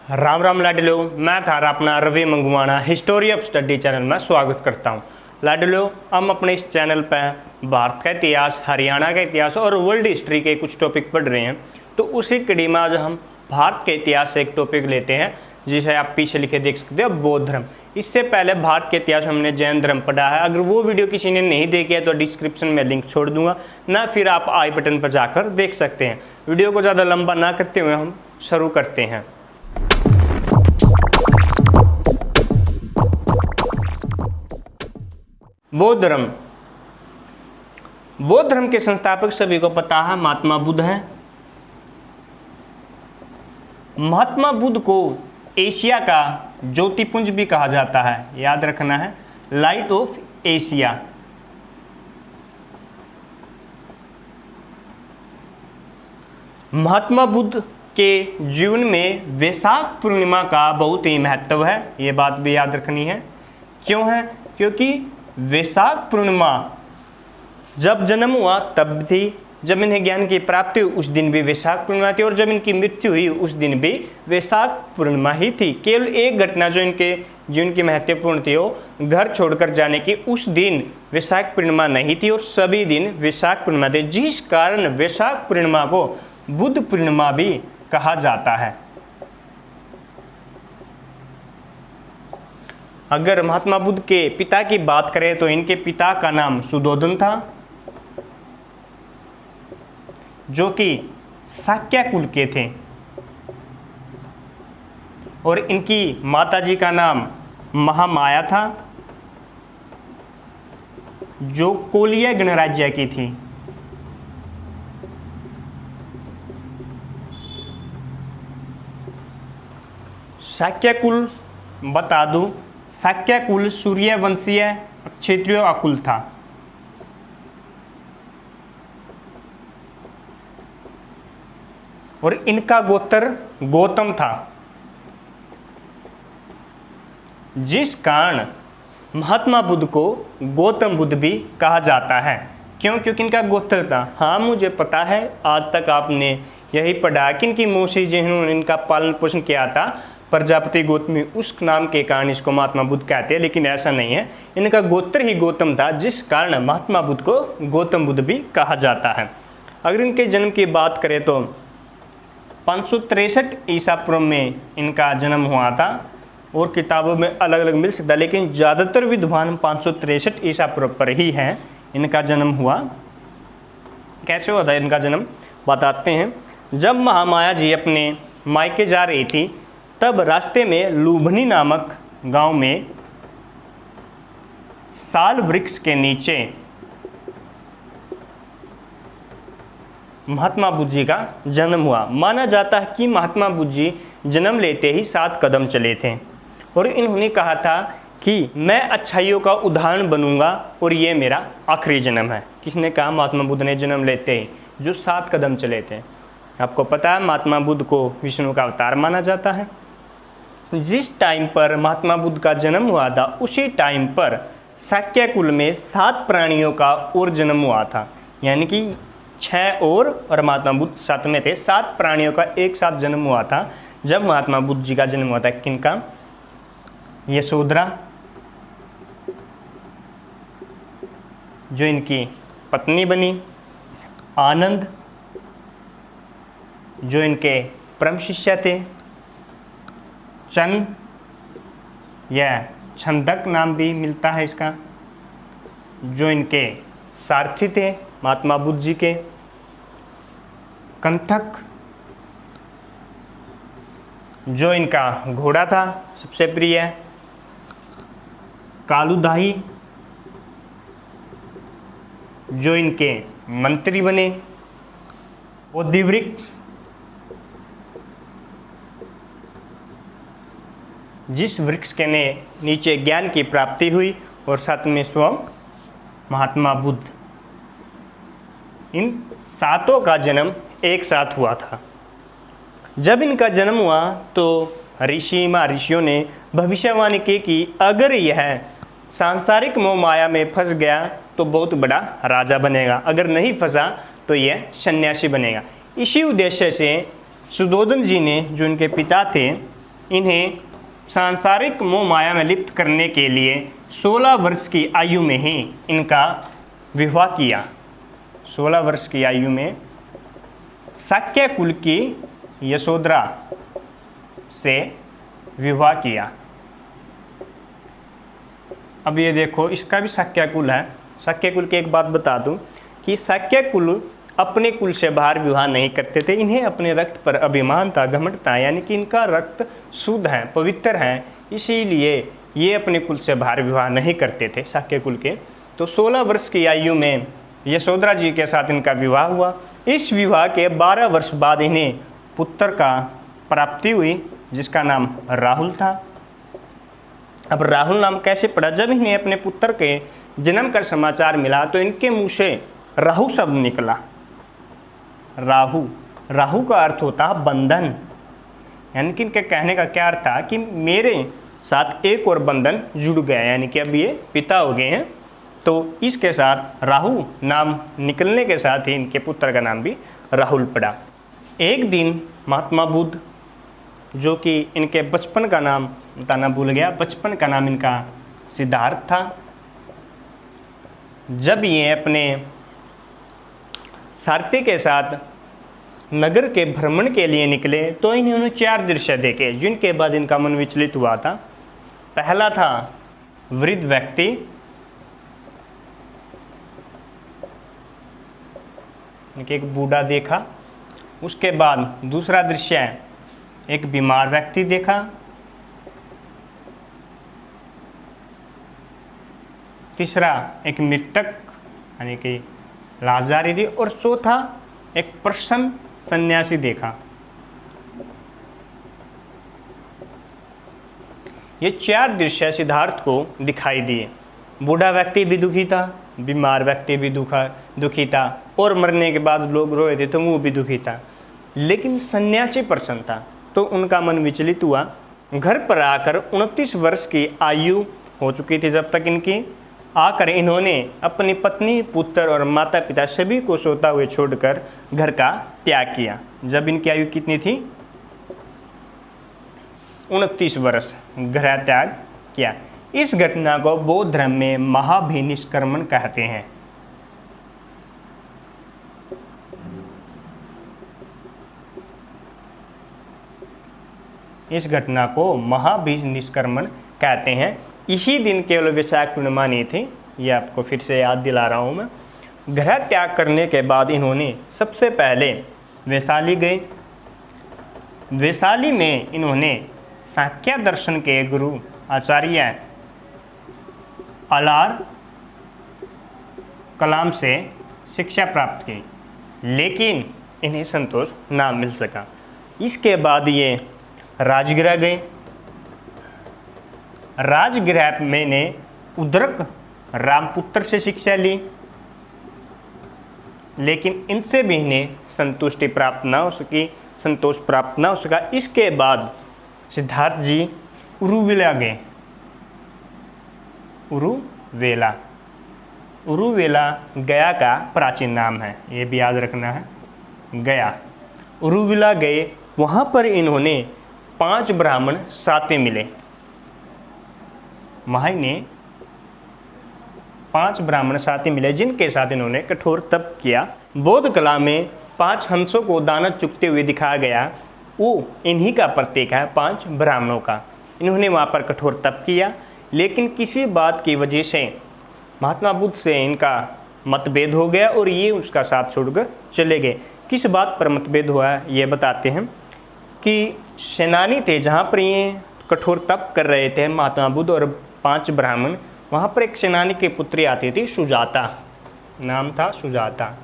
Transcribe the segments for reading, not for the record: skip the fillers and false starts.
राम राम लाडलो, मैं थारा अपना रवि मंगवाना हिस्टोरी ऑफ स्टडी चैनल में स्वागत करता हूं। लाडलो, हम अपने इस चैनल पर भारत का इतिहास, हरियाणा का इतिहास और वर्ल्ड हिस्ट्री के कुछ टॉपिक पढ़ रहे हैं। तो उसी कड़ी में आज हम भारत के इतिहास से एक टॉपिक लेते हैं जिसे आप पीछे लिखे देख सकते हो, बौद्ध धर्म। इससे पहले भारत के इतिहास में हमने जैन धर्म पढ़ा है। अगर वो वीडियो किसी ने नहीं देखी है तो डिस्क्रिप्शन में लिंक छोड़ दूंगा, ना फिर आप आई बटन पर जाकर देख सकते हैं। वीडियो को ज़्यादा लंबा ना करते हुए हम शुरू करते हैं। बौद्ध धर्म। बौद्ध धर्म के संस्थापक सभी को पता है, महात्मा बुद्ध हैं। महात्मा बुद्ध को एशिया का ज्योतिपुंज भी कहा जाता है, याद रखना है, light of Asia. Mahatma Buddha के जीवन में वैशाख पूर्णिमा का बहुत ही महत्व है, ये बात भी याद रखनी है। क्यों है? क्योंकि वैशाख पूर्णिमा जब जन्म हुआ तब थी, जब इन्हें ज्ञान की प्राप्ति हुई उस दिन भी वैशाख पूर्णिमा थी, और जब इनकी मृत्यु हुई उस दिन भी वैशाख पूर्णिमा ही थी। केवल एक घटना जो इनके जीवन की महत्वपूर्ण थी वो घर छोड़कर जाने की, उस दिन वैशाख पूर्णिमा नहीं थी और सभी दिन वैशाख पूर्णिमा थे, जिस कारण वैशाख पूर्णिमा को बुद्ध पूर्णिमा भी कहा जाता है। अगर महात्मा बुद्ध के पिता की बात करें तो इनके पिता का नाम सुधोधन था, जो कि शाक्य कुल के थे, और इनकी माताजी का नाम महामाया था, जो कोलिया गणराज्य की थी। शाक्य कुल बता दूं, शाक्य कुल सूर्यवंशीय क्षत्रिय कुल था। और इनका गोत्र गौतम था, जिस कारण महात्मा बुद्ध को गौतम बुद्ध भी कहा जाता है। क्यों? क्योंकि इनका गोत्र था। हाँ, मुझे पता है, आज तक आपने यही पढ़ा कि इनकी मौसी जिन्होंने इनका पालन पोषण किया था, प्रजापति गौतमी, उस नाम के कारण इसको महात्मा बुद्ध कहते हैं, लेकिन ऐसा नहीं है। इनका गोत्र ही गौतम था, जिस कारण महात्मा बुद्ध को गौतम बुद्ध भी कहा जाता है। अगर इनके जन्म की बात करें तो 563 ईसा पूर्व में इनका जन्म हुआ था, और किताबों में अलग अलग मिल सकता है, लेकिन ज़्यादातर विद्वान 563 ईसा पूर्व पर ही है इनका जन्म हुआ। कैसे हुआ था इनका जन्म, बताते हैं। जब महामाया जी अपने मायके जा रही थी, तब रास्ते में लुम्बिनी नामक गांव में साल वृक्ष के नीचे महात्मा बुद्ध जी का जन्म हुआ। माना जाता है कि महात्मा बुद्ध जी जन्म लेते ही 7 कदम चले थे, और इन्होंने कहा था कि मैं अच्छाइयों का उदाहरण बनूंगा और ये मेरा आखिरी जन्म है। किसने कहा? महात्मा बुद्ध ने जन्म लेते ही जो 7 कदम चले थे। आपको पता है, महात्मा बुद्ध को विष्णु का अवतार माना जाता है। जिस टाइम पर महात्मा बुद्ध का जन्म हुआ था, उसी टाइम पर शाक्य कुल में 7 प्राणियों का और जन्म हुआ था, यानी कि 6 और महात्मा बुद्ध 7 में थे। 7 प्राणियों का एक साथ जन्म हुआ था जब महात्मा बुद्ध जी का जन्म हुआ था। किनका? यशोधरा, जो इनकी पत्नी बनी, आनंद, जो इनके परम शिष्य थे, चंद, यह छंदक नाम भी मिलता है इसका, जो इनके सारथी थे महात्मा बुद्ध जी के, कंथक, जो इनका घोड़ा था सबसे प्रिय, कालुदाही, जो इनके मंत्री बने, बोधिवृक्ष, जिस वृक्ष के नीचे ज्ञान की प्राप्ति हुई, और साथ में स्वयं महात्मा बुद्ध। इन 7 का जन्म एक साथ हुआ था। जब इनका जन्म हुआ तो ऋषियों ने भविष्यवाणी की कि अगर यह सांसारिक मोह माया में फंस गया तो बहुत बड़ा राजा बनेगा, अगर नहीं फंसा तो यह सन्यासी बनेगा। इसी उद्देश्य से सुधोधन जी ने, जो इनके पिता थे, इन्हें सांसारिक मोह माया में लिप्त करने के लिए 16 वर्ष की आयु में ही इनका विवाह किया। 16 वर्ष की आयु में शाक्य कुल की यशोधरा से विवाह किया। अब ये देखो, इसका भी शाक्य कुल है। शाक्य कुल की एक बात बता दूं कि शाक्य कुल अपने कुल से बाहर विवाह नहीं करते थे। इन्हें अपने रक्त पर अभिमान था, घमंड था, यानी कि इनका रक्त शुद्ध है, पवित्र है, इसीलिए ये अपने कुल से बाहर विवाह नहीं करते थे शाक्य कुल के। तो 16 वर्ष की आयु में यशोधरा जी के साथ इनका विवाह हुआ। इस विवाह के 12 वर्ष बाद इन्हें पुत्र का प्राप्ति हुई, जिसका नाम राहुल था। अब राहुल नाम कैसे पड़ा? जब इन्हें अपने पुत्र के जन्म का समाचार मिला तो इनके मुँह से राहु शब्द निकला। राहु का अर्थ होता है बंधन, यानी कि इनके कहने का क्या अर्थ था कि मेरे साथ एक और बंधन जुड़ गया, यानी कि अब ये पिता हो गए हैं। तो इसके साथ राहु नाम निकलने के साथ ही इनके पुत्र का नाम भी राहुल पड़ा। एक दिन महात्मा बुद्ध, जो कि इनके बचपन का नाम बताना भूल गया, बचपन का नाम इनका सिद्धार्थ था, जब ये अपने सारथी के साथ नगर के भ्रमण के लिए निकले तो इन्होंने 4 दृश्य देखे, जिनके बाद इनका मन विचलित हुआ था। पहला था वृद्ध व्यक्ति, एक बूढ़ा देखा। उसके बाद दूसरा दृश्य एक बीमार व्यक्ति देखा। तीसरा एक मृतक यानी कि लाश जा रही थी, और चौथा एक प्रसन्न सन्यासी देखा। ये 4 दृश्य सिद्धार्थ को दिखाई दिए। बूढ़ा व्यक्ति भी दुखी था, बीमार व्यक्ति भी दुखी था, और मरने के बाद लोग रोए थे तो वो भी दुखी था, लेकिन सन्यासी प्रसन्न था। तो उनका मन विचलित हुआ। घर पर आकर 29 वर्ष की आयु हो चुकी थी जब तक इनकी। आकर इन्होंने अपनी पत्नी, पुत्र और माता पिता सभी को सोता हुए छोड़कर घर का त्याग किया। जब इनकी आयु कितनी थी? 29 वर्ष, घर त्याग किया। इस घटना को बौद्ध धर्म में महाभिनिष्क्रमण कहते हैं। इस घटना को महाभिनिष्क्रमण कहते हैं। इसी दिन केवल वैशाख पूर्णिमा नहीं थी, ये आपको फिर से याद दिला रहा हूँ मैं। गृह त्याग करने के बाद इन्होंने सबसे पहले वैशाली गए। वैशाली में इन्होंने सांख्य दर्शन के गुरु आचार्य अलार कलाम से शिक्षा प्राप्त की, लेकिन इन्हें संतोष ना मिल सका। इसके बाद ये राजगृह गए। राजगृह में ने उद्रक रामपुत्र से शिक्षा ली, लेकिन इनसे भी इन्हें संतुष्टि प्राप्त ना हो सकी, संतोष प्राप्त ना हो सका। इसके बाद सिद्धार्थ जी उरुवेला गए। उरुवेला गया का प्राचीन नाम है, ये भी याद रखना है, गया। उरुवेला गए, वहाँ पर इन्होंने 5 ब्राह्मण साथी मिले। वहाँ इन्हें 5 ब्राह्मण साथी मिले, जिनके साथ इन्होंने कठोर तप किया। बौद्ध कला में 5 हंसों को दाना चुगते हुए दिखाया गया, वो इन्हीं का प्रतीक है, 5 ब्राह्मणों का। इन्होंने वहाँ पर कठोर तप किया, लेकिन किसी बात की वजह से महात्मा बुद्ध से इनका मतभेद हो गया और ये उसका साथ छोड़कर चले गए। किस बात पर मतभेद हुआ है ये बताते हैं कि सेनानी थे, जहाँ पर ये कठोर तप कर रहे थे महात्मा बुद्ध और 5 ब्राह्मण, वहाँ पर एक सेनानी की पुत्री आती थी, सुजाता, नाम था सुजाता।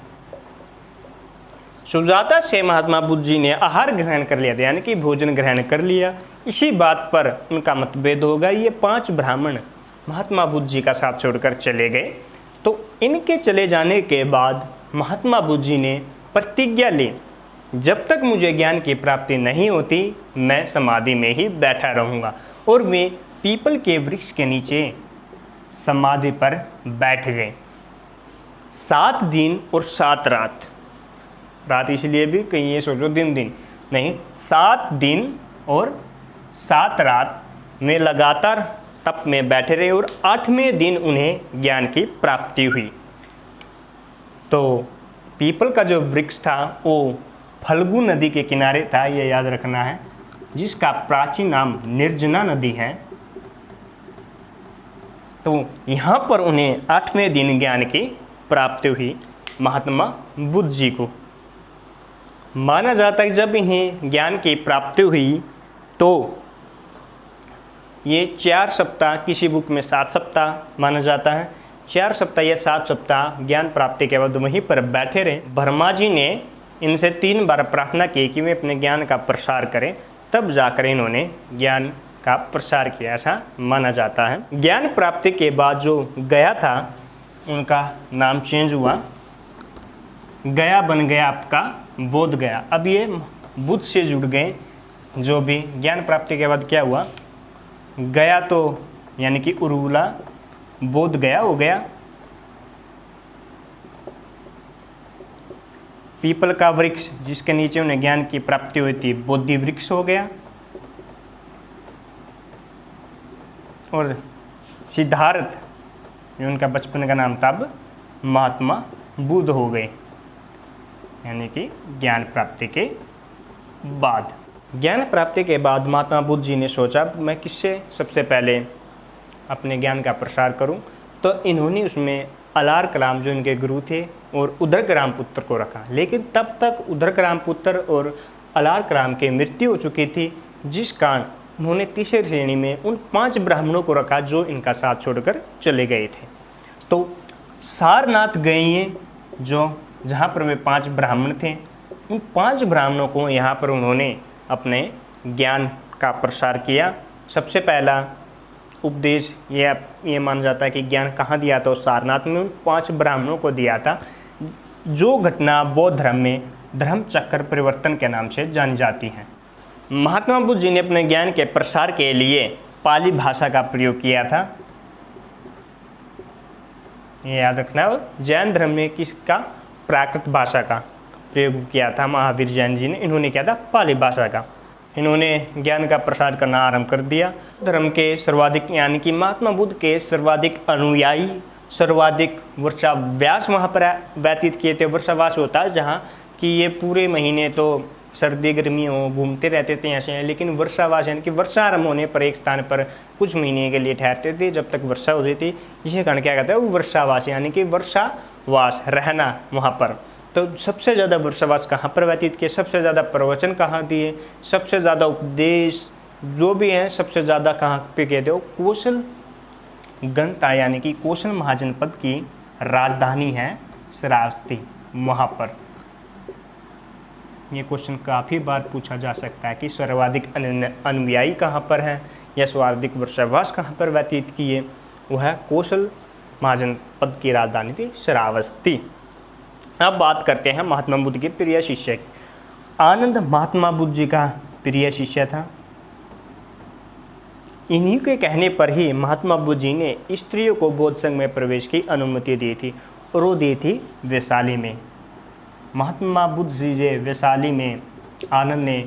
सुजाता से महात्मा बुद्ध जी ने आहार ग्रहण कर लिया था, यानी कि भोजन ग्रहण कर लिया। इसी बात पर उनका मतभेद हो गया। ये 5 ब्राह्मण महात्मा बुद्ध जी का साथ छोड़कर चले गए। तो इनके चले जाने के बाद महात्मा बुद्ध जी ने प्रतिज्ञा ली, जब तक मुझे ज्ञान की प्राप्ति नहीं होती मैं समाधि में ही बैठा रहूँगा। और वे पीपल के वृक्ष के नीचे समाधि पर बैठ गए। 7 दिन और 7 रात, रात इसलिए भी कहीं ये सोचो दिन दिन नहीं, 7 दिन और 7 रात में लगातार तप में बैठे रहे और 8वें दिन उन्हें ज्ञान की प्राप्ति हुई। तो पीपल का जो वृक्ष था वो फल्गु नदी के किनारे था, ये याद रखना है, जिसका प्राचीन नाम निर्जना नदी है। तो यहाँ पर उन्हें 8वें दिन ज्ञान की प्राप्ति हुई महात्मा बुद्ध जी को। माना जाता है कि जब इन्हें ज्ञान की प्राप्ति हुई तो ये 4 सप्ताह, किसी बुक में 7 सप्ताह माना जाता है, 4 सप्ताह या 7 सप्ताह ज्ञान प्राप्ति के बाद वहीं पर बैठे रहे। ब्रह्मा जी ने इनसे 3 बार प्रार्थना की कि वे अपने ज्ञान का प्रसार करें, तब जाकर इन्होंने ज्ञान का प्रसार किया, ऐसा माना जाता है। ज्ञान प्राप्ति के बाद जो गया था उनका नाम चेंज हुआ, गया बन गया आपका बोध गया। अब ये बुद्ध से जुड़ गए। जो भी ज्ञान प्राप्ति के बाद क्या हुआ, गया तो यानी कि उर्वला, बोध गया हो गया। पीपल का वृक्ष जिसके नीचे उन्हें ज्ञान की प्राप्ति हुई थी, बोधि वृक्ष हो गया। और सिद्धार्थ जो उनका बचपन का नाम था, अब महात्मा बुद्ध हो गए, यानी कि ज्ञान प्राप्ति के बाद। ज्ञान प्राप्ति के बाद महात्मा बुद्ध जी ने सोचा मैं किससे सबसे पहले अपने ज्ञान का प्रसार करूं, तो इन्होंने उसमें अलार कलाम जो इनके गुरु थे और उदरकराम पुत्र को रखा। लेकिन तब तक उदरकराम पुत्र और अलार कलाम की मृत्यु हो चुकी थी, जिस कारण उन्होंने तीसरी श्रेणी में उन 5 ब्राह्मणों को रखा जो इनका साथ छोड़कर चले गए थे। तो सारनाथ गए हैं जो जहाँ पर वे 5 ब्राह्मण थे, उन 5 ब्राह्मणों को यहाँ पर उन्होंने अपने ज्ञान का प्रसार किया। सबसे पहला उपदेश ये माना जाता है कि ज्ञान कहाँ दिया था, सारनाथ में उन 5 ब्राह्मणों को दिया था, जो घटना बौद्ध धर्म में धर्म चक्र परिवर्तन के नाम से जानी जाती है। महात्मा बुद्ध जी ने अपने ज्ञान के प्रसार के लिए पाली भाषा का प्रयोग किया था, ये याद रखना। और जैन धर्म में किसका, प्राकृत भाषा का प्रयोग किया था महावीर जैन जी ने। इन्होंने किया था पाली भाषा का। इन्होंने ज्ञान का प्रसार करना आरंभ कर दिया। धर्म के सर्वाधिक यानी कि महात्मा बुद्ध के सर्वाधिक अनुयायी, सर्वाधिक वर्षाव्यास वहाँ पर व्यतीत किए थे। वर्षावास होता है जहाँ कि ये पूरे महीने तो सर्दी गर्मी हो घूमते रहते थे ऐसे, लेकिन वर्षावास यानी कि वर्षा आरंभ होने पर एक स्थान पर कुछ महीने के लिए ठहरते थे जब तक वर्षा होती थी। इसी कारण क्या कहते हैं वो वर्षावास, यानी कि वर्षावास रहना वहाँ पर। तो सबसे ज़्यादा वर्षावास कहाँ पर व्यतीत किए, सबसे ज़्यादा प्रवचन कहाँ दिए, सबसे ज़्यादा उपदेश जो भी हैं सबसे ज़्यादा कहाँ पे किए थे, वो कौशल गणता यानी कि कौशल महाजनपद की राजधानी है श्रावस्ती, वहाँ पर। ये क्वेश्चन काफ़ी बार पूछा जा सकता है कि सर्वाधिक अनुयायी कहाँ पर हैं या सर्वाधिक वर्षावास कहाँ पर व्यतीत किए। वह है कौशल महाजनपद की राजधानी थी श्रावस्ती। अब बात करते हैं महात्मा बुद्ध के प्रिय शिष्य की। आनंद महात्मा बुद्ध जी का प्रिय शिष्य था। इन्हीं के कहने पर ही महात्मा बुद्ध जी ने स्त्रियों को बौद्ध संघ में प्रवेश की अनुमति दी थी, और वो दी थी वैशाली में। महात्मा बुद्ध जी वैशाली में आनंद ने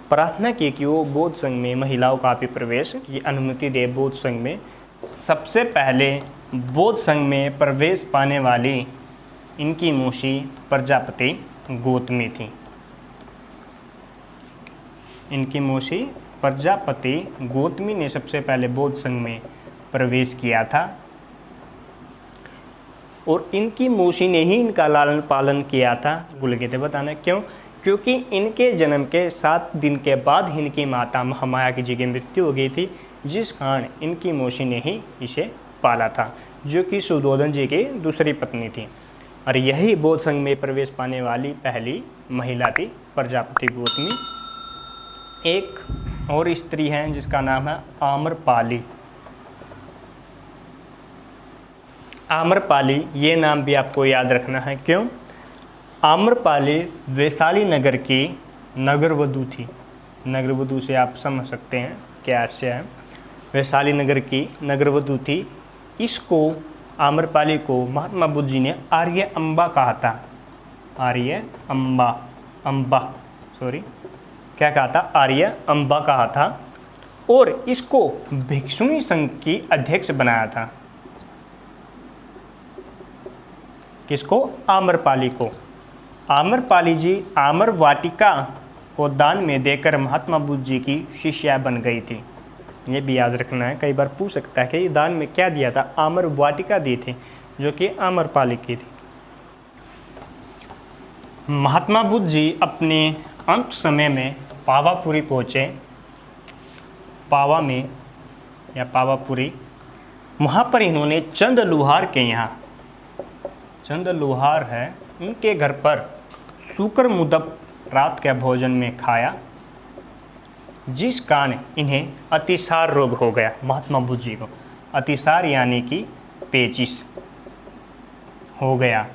प्रार्थना की कि वो बौद्ध संघ में महिलाओं का भी प्रवेश की अनुमति दे। बौद्ध संघ में सबसे पहले बौद्ध संघ में प्रवेश पाने वाली इनकी मौसी प्रजापति गौतमी थी। इनकी मौसी प्रजापति गौतमी ने सबसे पहले बौद्ध संघ में प्रवेश किया था, और इनकी मौसी ने ही इनका लालन पालन किया था। भूल गए थे बताना क्यों, क्योंकि इनके जन्म के 7 दिन के बाद ही इनकी माता महामाया की जी की मृत्यु हो गई थी, जिस कारण इनकी मौसी ने ही इसे पाला था, जो कि सुधोधन जी की दूसरी पत्नी थी। और यही बौद्ध संघ में प्रवेश पाने वाली पहली महिला थी प्रजापति गौतमी। एक और स्त्री हैं जिसका नाम है आम्रपाली। आम्रपाली ये नाम भी आपको याद रखना है, क्यों? आम्रपाली वैशाली नगर की नगरवधू थी। नगरवधू से आप समझ सकते हैं क्या आशय है। वैशाली नगर की नगरवधू थी। इसको आम्रपाली को महात्मा बुद्ध जी ने आर्य अम्बा कहा था। आर्य अम्बा क्या कहा था, आर्य अम्बा कहा था, और इसको भिक्षुणी संघ की अध्यक्ष बनाया था। किसको, आम्रपाली को। आम्रपाली जी आम्र वाटिका को दान में देकर महात्मा बुद्ध जी की शिष्या बन गई थी। ये भी याद रखना है, कई बार पूछ सकता है कि ये दान में क्या दिया था, आम्र वाटिका दी थी जो कि आम्रपाली की थी। महात्मा बुद्ध जी अपने अंत समय में पावापुरी पहुँचे, पावा में या पावापुरी, वहाँ पर इन्होंने चंद लुहार के यहाँ, चंद लुहार है उनके घर पर सूकर मुदप रात के भोजन में खाया, जिस कारण इन्हें अतिसार रोग हो गया। महात्मा बुद्ध जी को अतिसार यानी कि पेचिश हो गया।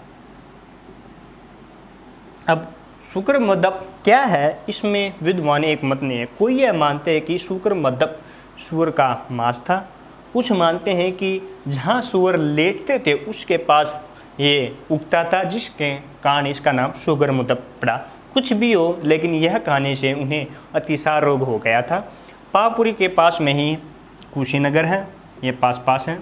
अब शुक्र मदप क्या है, इसमें विद्वान एक मत नहीं है। कोई यह मानते हैं कि शुक्र मदप सूअर का मांस था, कुछ मानते हैं कि जहाँ सूअर लेटते थे उसके पास ये उगता था, जिसके कारण इसका नाम शुगर मदप पड़ा। कुछ भी हो, लेकिन यह खाने से उन्हें अतिसार रोग हो गया था। पावापुरी के पास में ही कुशीनगर है, ये पास है,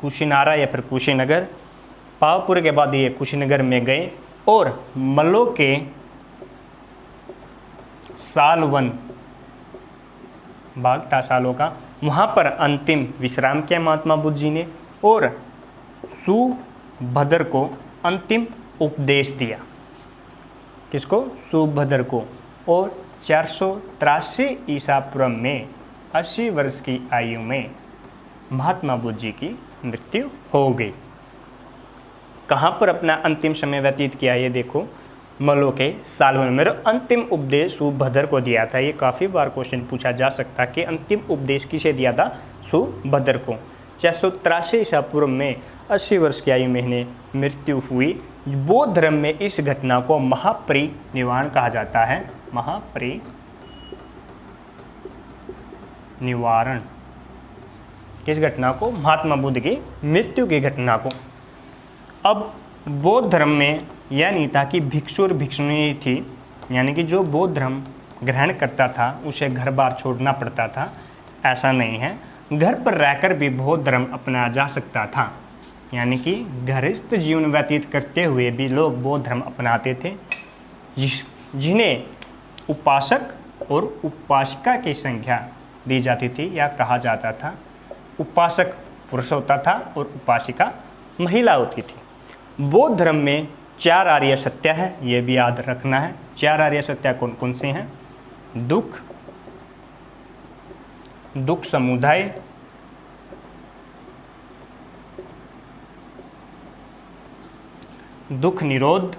कुशीनारा या फिर कुशीनगर। पावापुरी के बाद ये कुशीनगर में गए और मल्लो के सालवन बाग था सालों का, वहाँ पर अंतिम विश्राम किया महात्मा बुद्ध जी ने और सुभद्र को अंतिम उपदेश दिया। किसको, सुभद्र को। और 483 ईसा पूर्व में 80 वर्ष की आयु में महात्मा बुद्ध जी की मृत्यु हो गई। कहाँ पर अपना अंतिम समय व्यतीत किया, ये देखो, मलो के सालों में। मेरा अंतिम उपदेश सुभद्र को दिया था। ये काफ़ी बार क्वेश्चन पूछा जा सकता कि अंतिम उपदेश किसे दिया था, सुभद्र को। 483 ईसा पूर्व में 80 वर्ष की आयु में इन्हें मृत्यु हुई। बौद्ध धर्म में इस घटना को महापरिनिर्वाण कहा जाता है। महापरिनिवारण किस घटना को, महात्मा बुद्ध की मृत्यु की घटना को। अब बौद्ध धर्म में यह नहीं था कि भिक्षु और भिक्षुणी थी, यानी कि जो बौद्ध धर्म ग्रहण करता था उसे घर बार छोड़ना पड़ता था, ऐसा नहीं है। घर पर रहकर भी बौद्ध धर्म अपनाया जा सकता था, यानी कि गृहस्थ जीवन व्यतीत करते हुए भी लोग बौद्ध धर्म अपनाते थे, जिन्हें उपासक और उपासिका की संख्या दी जाती थी या कहा जाता था। उपासक पुरुष होता था और उपासिका महिला होती थी। बौद्ध धर्म में 4 आर्य सत्य है, ये भी याद रखना है। 4 आर्य सत्य कौन कौन से हैं, दुख समुदाय, दुख निरोध,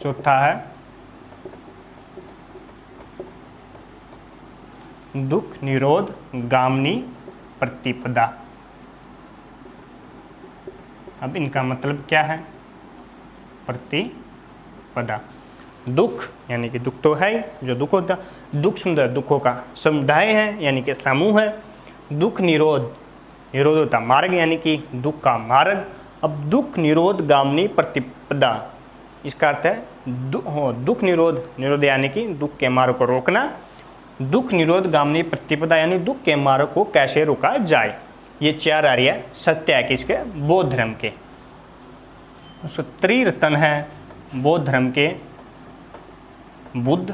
चौथा है दुख निरोध गामिनी प्रतिपदा। अब इनका मतलब क्या है, प्रतिपदा। दुख यानी कि दुख तो है जो दुख होता, दुख सुंदर दुखों का समुदाय है यानी कि समूह है। दुख निरोध, निरोध होता मार्ग यानी कि दुख का मार्ग। अब दुख निरोध गामिनी प्रतिपदा, इसका अर्थ है दुख निरोध यानी कि दुख के मार्ग को रोकना। दुख निरोध गामिनी प्रतिपदा यानी दुख के मार्ग को कैसे रोका जाए। ये 4 आर्य सत्य है किसके, बौद्ध धर्म के। त्रिरत्न है बौद्ध धर्म के, बुद्ध,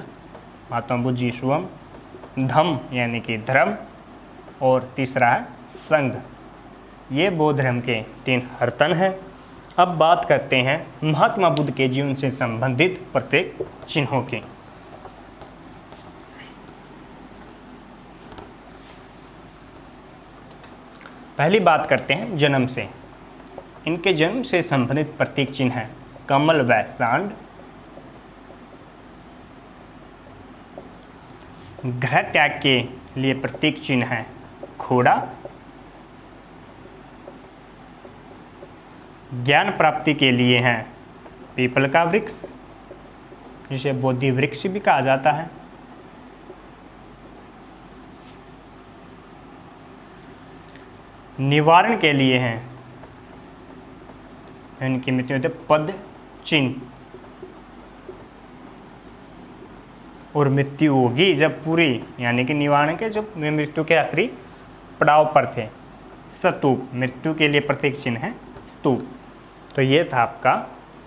महात्मा बुद्ध जी स्वयं, धम्म यानी कि धर्म, और तीसरा है संघ। ये बौद्ध धर्म के 3 रत्न हैं। अब बात करते हैं महात्मा बुद्ध के जीवन से संबंधित प्रत्येक चिन्हों की। पहली बात करते हैं जन्म से। इनके जन्म से संबंधित प्रतीक चिन्ह है कमल व सांड, ग्रह त्याग के लिए प्रतीक चिन्ह है घोड़ा, ज्ञान प्राप्ति के लिए है पीपल का वृक्ष, जिसे बोधि वृक्ष भी कहा जाता है, निवारण के लिए हैं, इनकी मृत्यु होती है पद चिन्ह, और मृत्यु होगी जब पूरी, यानी कि निवारण के जब मृत्यु के आखिरी पड़ाव पर थे। स्तूप, मृत्यु के लिए प्रतीक चिन्ह है स्तूप। तो ये था आपका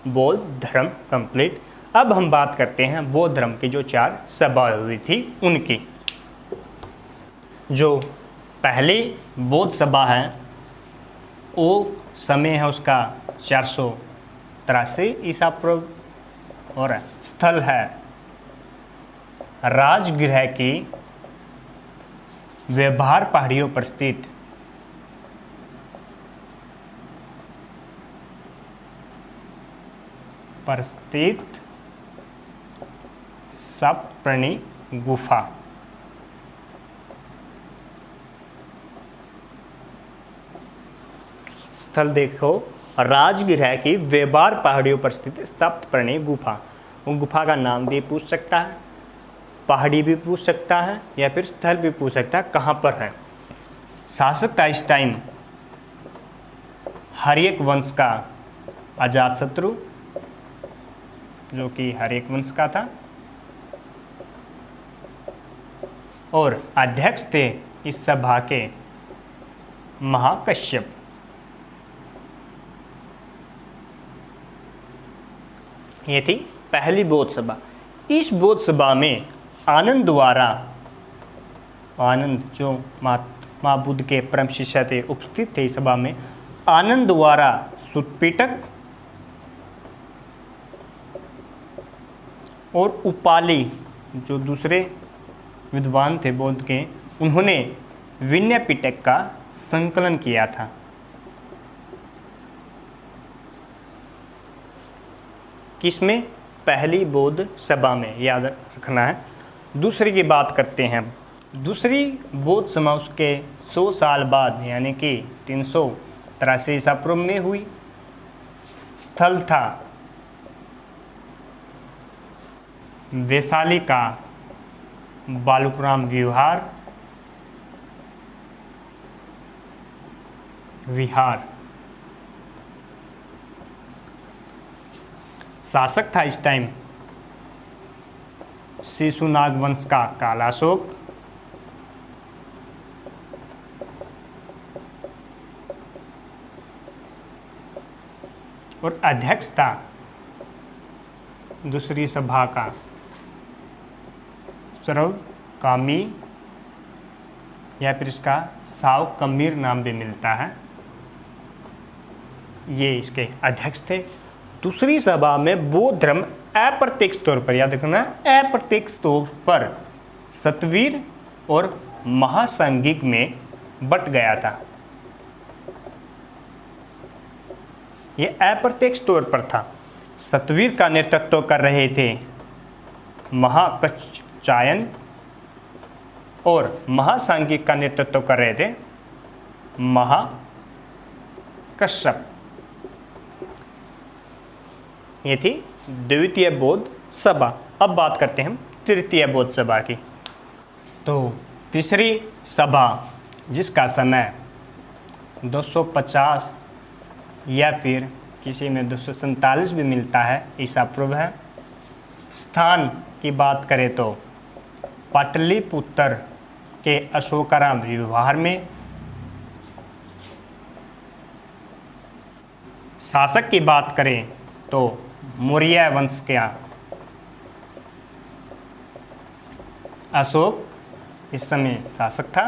बौद्ध धर्म कंप्लीट। अब हम बात करते हैं बौद्ध धर्म की जो 4 सभा हुई थी उनकी। जो पहली बौद्ध सभा है वो समय है उसका 483 ईसा पूर्व, और स्थल है राजगृह की व्यवहार पहाड़ियों पर स्थित सप्तपर्णी गुफा। स्थल देखो, राजगृह की व्यवहार पहाड़ियों पर स्थित सप्तपर्णी गुफा। वो गुफा का नाम भी पूछ सकता है, पहाड़ी भी पूछ सकता है, या फिर स्थल भी पूछ सकता है कहाँ पर है। शासक था इस टाइम हर्यक वंश का अजातशत्रु, जो कि हर्यक वंश का था, और अध्यक्ष थे इस सभा के महाकश्यप। ये थी पहली बौद्ध सभा। इस बौद्ध सभा में आनंद द्वारा, आनंद जो महात्मा बुद्ध के परम शिष्य थे उपस्थित थे इस सभा में, आनंद द्वारा सुतपिटक और उपाली जो दूसरे विद्वान थे बौद्ध के, उन्होंने विनय पिटक का संकलन किया था। किसमें? पहली बौद्ध सभा में, याद रखना है। दूसरी की बात करते हैं। दूसरी बौद्ध सभा उसके 100 साल बाद, यानी कि 383 ईसा पूर्व में हुई। स्थल था वैशाली का बालूग्राम विहार। शासक था इस टाइम शिशुनाग वंश का कालाशोक। और अध्यक्ष था दूसरी सभा का सर्वकामी, या फिर इसका साव कमीर नाम भी मिलता है, ये इसके अध्यक्ष थे। दूसरी सभा में बौद्ध धर्म अप्रत्यक्ष तौर पर, याद रखना, अप्रत्यक्ष तौर पर सतवीर और महासांघिक में बट गया था। ये अप्रत्यक्ष तौर पर था। सतवीर का नेतृत्व कर रहे थे महाकच्छायन, और महासांघिक का नेतृत्व कर रहे थे महाकश्यप। ये थी द्वितीय बौद्ध सभा। अब बात करते हैं हम तृतीय बौद्ध सभा की। तो तीसरी सभा, जिसका समय 250 या फिर किसी में 247 भी मिलता है ईसा पूर्व है। स्थान की बात करें तो पाटलिपुत्र के अशोकाराम विहार में। शासक की बात करें तो मौर्य वंश के अशोक इस समय शासक था।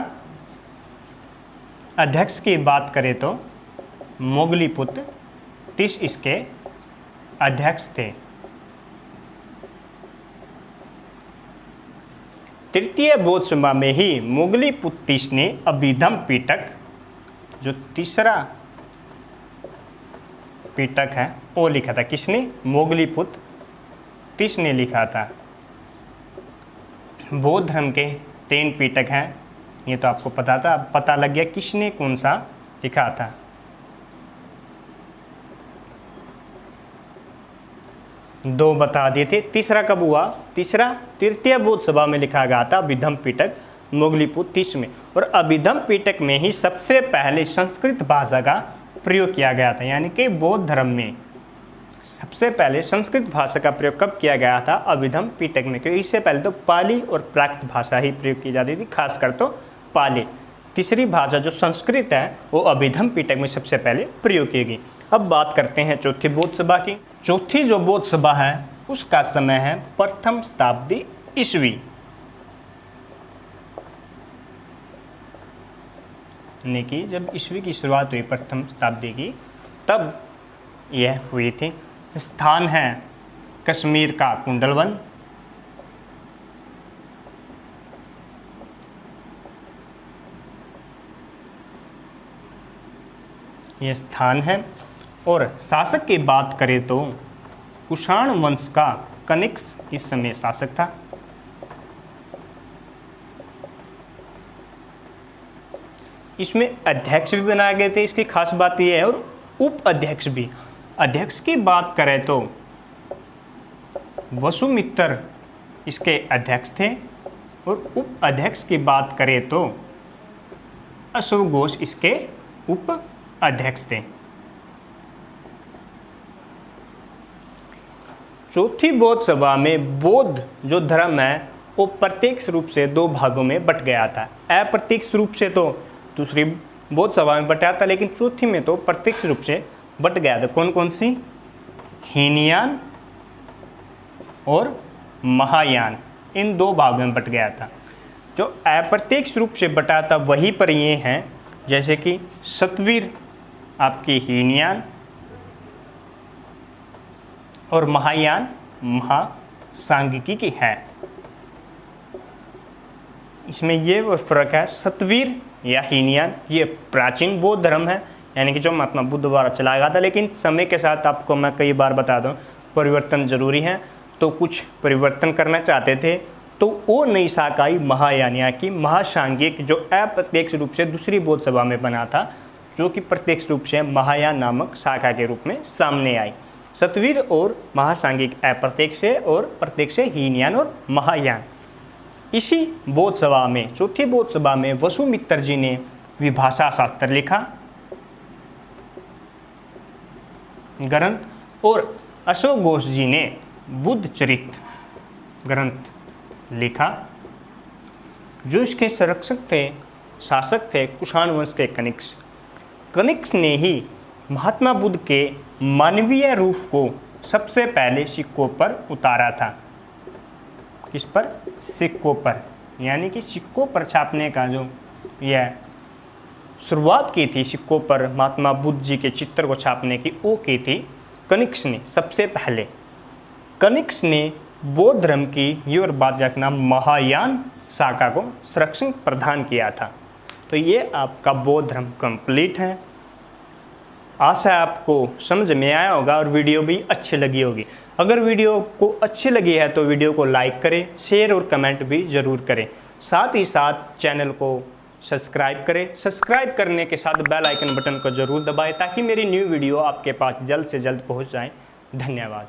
अध्यक्ष की बात करें तो मोगलीपुत्र तीस इसके अध्यक्ष थे। तृतीय बौद्ध सभा में ही मोगलीपुत्र तीस ने अभिधम पिटक, जो तीसरा पिटक है वो लिखा था। किसने? मोगलीपुत्र तीस ने लिखा था। बौद्ध धर्म के 3 पिटक हैं, ये तो आपको पता था। अब पता लग गया किसने कौन सा लिखा था। दो बता दिए थे। तीसरा कब हुआ? तीसरा तृतीय बौद्ध सभा में लिखा गया था विधम पिटक। मोगलीपुत्र 30 में। और अभिधम पिटक में ही सबसे पहले संस्कृत भाषा का प्रयोग किया गया था, यानी कि बौद्ध धर्म में सबसे पहले संस्कृत भाषा का प्रयोग कब किया गया था? अभिधम पिटक में, क्योंकि इससे पहले तो पाली और प्राकृत भाषा ही प्रयोग की जाती थी, खासकर तो पाली। तीसरी भाषा जो संस्कृत है वो अभिधम पिटक में सबसे पहले प्रयोग की गई। अब बात करते हैं चौथी बौद्ध सभा की। चौथी जो बौद्ध सभा है उसका समय है प्रथम शताब्दी ईस्वी, यानी कि जब ईस्वी की शुरुआत हुई प्रथम शताब्दी की तब यह हुई थी। स्थान है कश्मीर का कुंडलवन। यह स्थान है। और शासक की बात करें तो कुषाण वंश का कनिष्क इस समय शासक था। इसमें अध्यक्ष भी बनाए गए थे, इसकी खास बात यह है, और उप अध्यक्ष भी। अध्यक्ष की बात करें तो वसुमित्र इसके अध्यक्ष थे, और उप अध्यक्ष की बात करें तो अशोक घोष इसके उप अध्यक्ष थे। चौथी बौद्ध सभा में बौद्ध जो धर्म है वो प्रत्यक्ष रूप से दो भागों में बट गया था। अप्रत्यक्ष रूप से तो दूसरी बौद्ध सभा में बटा था, लेकिन चौथी में तो प्रत्यक्ष रूप से बट गया था। कौन कौन सी? हीनयान और महायान, इन दो भागों में बट गया था। जो अप्रत्यक्ष रूप से बटा था वहीं पर ये हैं, जैसे कि सतवीर आपकी हीनयान और महायान महासांगिकी की है। इसमें ये फर्क है, सतवीर या हीनयान ये प्राचीन बौद्ध धर्म है, यानी कि जो महात्मा बुद्ध द्वारा चलाया गया था, लेकिन समय के साथ आपको मैं कई बार बता दूं परिवर्तन जरूरी है, तो कुछ परिवर्तन करना चाहते थे तो वो नई शाखा आई महायान, या कि महासांगिक, जो अप्रत्यक्ष रूप से दूसरी बौद्ध सभा में बना था, जो कि प्रत्यक्ष रूप से महायान नामक शाखा के रूप में सामने आई। सतवीर और महासांगिक अप्रत्यक्ष से, और प्रत्यक्ष से हीनयान और महायान। इसी बौद्ध सभा में, चौथी बौद्ध सभा में वसुमित्र जी ने विभाषा शास्त्र लिखा ग्रंथ, और अशोक घोष जी ने बुद्ध चरित्र ग्रंथ लिखा। जो इसके संरक्षक थे, शासक थे कुषाण वंश के कनिष्क। कनिष्क ने ही महात्मा बुद्ध के मानवीय रूप को सबसे पहले सिक्कों पर उतारा था। किस पर? सिक्कों पर, यानी कि सिक्कों पर छापने का जो यह शुरुआत की थी, सिक्कों पर महात्मा बुद्ध जी के चित्र को छापने की, वो की थी कनिष्क ने सबसे पहले। कनिष्क ने बौद्ध धर्म की ये और बात रखना महायान शाखा को संरक्षण प्रदान किया था। तो ये आपका बौद्ध धर्म कंप्लीट है। आशा है आपको समझ में आया होगा और वीडियो भी अच्छी लगी होगी। अगर वीडियो को अच्छी लगी है तो वीडियो को लाइक करें, शेयर और कमेंट भी ज़रूर करें। साथ ही साथ चैनल को सब्सक्राइब करें। सब्सक्राइब करने के साथ बेल आइकन बटन को ज़रूर दबाएं ताकि मेरी न्यू वीडियो आपके पास जल्द से जल्द पहुंच जाए। धन्यवाद।